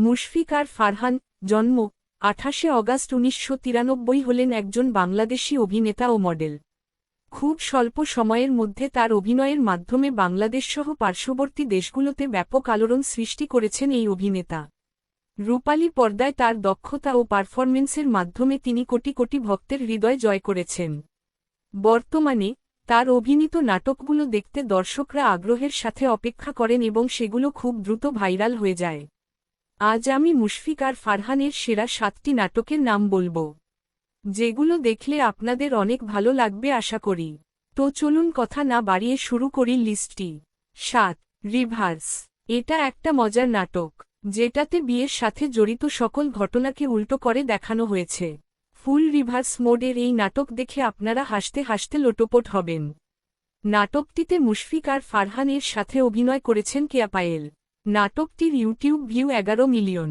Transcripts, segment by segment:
মুশফিক আর ফারহান, জন্ম 28 অগাস্ট 1993, হলেন একজন বাংলাদেশি অভিনেতা ও মডেল। খুব স্বল্প সময়ের মধ্যে তার অভিনয়ের মাধ্যমে বাংলাদেশসহ পার্শ্ববর্তী দেশগুলোতে ব্যাপক আলোড়ন সৃষ্টি করেছেন এই অভিনেতা। রূপালী পর্দায় তার দক্ষতা ও পারফরমেন্সের মাধ্যমে তিনি কোটি কোটি ভক্তের হৃদয় জয় করেছেন। বর্তমানে তার অভিনীত নাটকগুলো দেখতে দর্শকরা আগ্রহের সাথে অপেক্ষা করেন এবং সেগুলো খুব দ্রুত ভাইরাল হয়ে যায়। আজ আমি মুশফিক আর ফারহানের সেরা 7টি নাটকের নাম বলবো, যেগুলো দেখলে আপনাদের অনেক ভালো লাগবে আশা করি। তো চলুন কথা না বাড়িয়ে শুরু করি লিস্টটি। 7. রিভার্স। এটা একটা মজার নাটক, যেটাতে বিয়ের সাথে জড়িত সকল ঘটনাকে উল্টো করে দেখানো হয়েছে। ফুল রিভার্স মোডের এই নাটক দেখে আপনারা হাসতে হাসতে লোটপোট হবেন। নাটকটিতে মুশফিক আর ফারহানের সাথে অভিনয় করেছেন কেয়া পায়েল। নাটকটির YouTube view 11 million.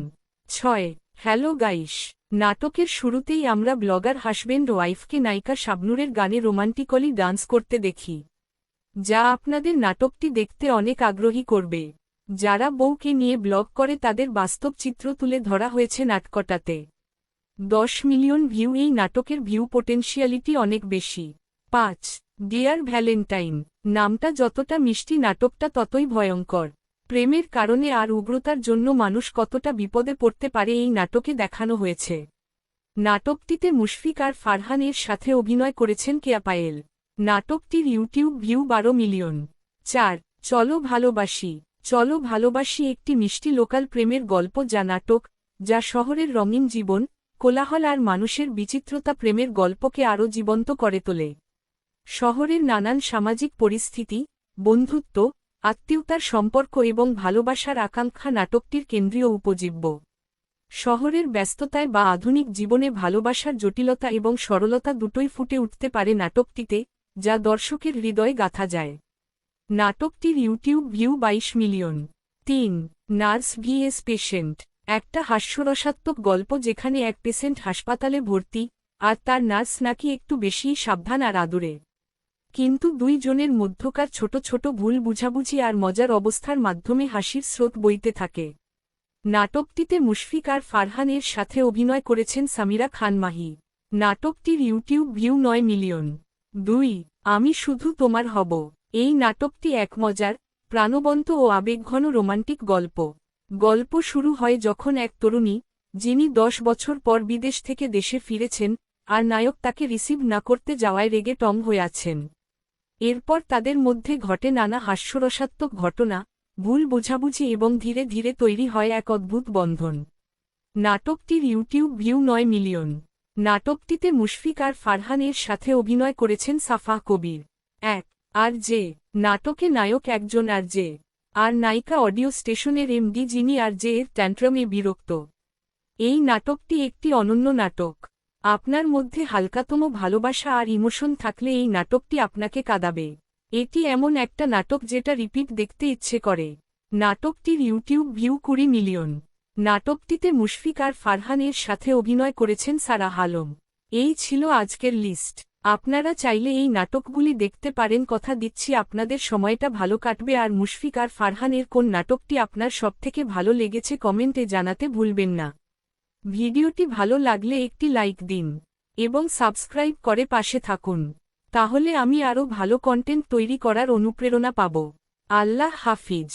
6. Hello guys. নাটকের শুরুতেই আমরা ব্লগার হাসব্যান্ড ওয়াইফকে নায়িকা শাবনূরের গানে রোমান্টিকলি ডান্স করতে দেখি, যা আপনাদের নাটকটি দেখতে অনেক আগ্রহী করবে। যারা বউকে নিয়ে ব্লগ করে তাদের বাস্তব চিত্র তুলে ধরা হয়েছে নাটকটাতে। 10 মিলিয়ন ভিউ। এই নাটকের ভিউ পোটেনশিয়ালিটি অনেক বেশি। 5. Dear Valentine. নামটা যতটা মিষ্টি, নাটকটা ততই ভয়ঙ্কর। প্রেমের কারণে আর উগ্রতার জন্য মানুষ কতটা বিপদে পড়তে পারে এই নাটকে দেখানো হয়েছে। নাটকটিতে মুশফিক আর ফারহানের সাথে অভিনয় করেছেন কেয়া পায়েল। নাটকটির ইউটিউব ভিউ 12 মিলিয়ন। 4. চলো ভালোবাসি। চলো ভালোবাসি একটি মিষ্টি লোকাল প্রেমের গল্প, যা শহরের রঙিন জীবন, কোলাহল আর মানুষের বিচিত্রতা প্রেমের গল্পকে আরও জীবন্ত করে তোলে। শহরের নানান সামাজিক পরিস্থিতি, বন্ধুত্ব, আত্মীয়তার সম্পর্ক এবং ভালোবাসার আকাঙ্ক্ষা নাটকটির কেন্দ্রীয় উপজীব্য। শহরের ব্যস্ততায় বা আধুনিক জীবনে ভালোবাসার জটিলতা এবং সরলতা দুটোই ফুটে উঠতে পারে নাটকটিতে, যা দর্শকের হৃদয়ে গাঁথা যায়। নাটকটির YouTube view 22 million. 3. Nurse V S patient. একটা হাস্যরসাত্মক গল্প যেখানে এক পেশেন্ট হাসপাতালে ভর্তি, আর তার নার্স নাকি একটু বেশিই সাবধান আর আদুরে। কিন্তু দুই জনের মধ্যকার ছোট ছোট ভুল বুঝাবুঝি আর মজার অবস্থার মাধ্যমে হাসির স্রোত বইতে থাকে। নাটকটিতে মুশফিক আর ফারহানের সাথে অভিনয় করেছেন সামিরা খান মাহি। নাটকটির ইউটিউব ভিউ 9 মিলিয়ন। 2. আমি শুধু তোমার হব। এই নাটকটি এক মজার, প্রাণবন্ত ও আবেগঘন রোমান্টিক গল্প। গল্প শুরু হয় যখন এক তরুণী, যিনি 10 বছর পর বিদেশ থেকে দেশে ফিরেছেন, আর নায়ক তাকে রিসিভ না করতে যাওয়ায় রেগে টং হয়ে আছেন। এরপর তাদের মধ্যে ঘটে নানা হাস্যরসাত্মক ঘটনা, ভুল বোঝাবুঝি এবং ধীরে ধীরে তৈরি হয় এক অদ্ভুত বন্ধন। নাটকটির ইউটিউব ভিউ 9 মিলিয়ন। নাটকটিতে মুশফিক আর ফারহানের সাথে অভিনয় করেছেন সাফা কবির। 1. আর জে। নাটকে নায়ক একজন আর জে, আর নায়িকা অডিও স্টেশনের এমডি, যিনি আর জে এর ট্যান্ট্রামে বিরক্ত। এই নাটকটি একটি অনন্য নাটক। আপনার মধ্যে হালকাতম ভালোবাসা আর ইমোশন থাকলে এই নাটকটি আপনাকে কাঁদাবে। এটি এমন একটা নাটক যেটা রিপিট দেখতে ইচ্ছে করে। নাটকটির ইউটিউব ভিউ 20 মিলিয়ন। নাটকটিতে মুশফিক আর ফারহানের সাথে অভিনয় করেছেন সারা আলম। এই ছিল আজকের লিস্ট। আপনারা চাইলে এই নাটকগুলি দেখতে পারেন। কথা দিচ্ছি আপনাদের সময়টা ভালো কাটবে। আর মুশফিক আর ফারহানের কোন নাটকটি আপনার সবথেকে ভালো লেগেছে কমেন্টে জানাতে ভুলবেন না। ভিডিওটি ভালো লাগলে একটি লাইক দিন এবং সাবস্ক্রাইব করে পাশে থাকুন, তাহলে আমি আরও ভালো কন্টেন্ট তৈরি করার অনুপ্রেরণা পাব। আল্লাহ হাফিজ।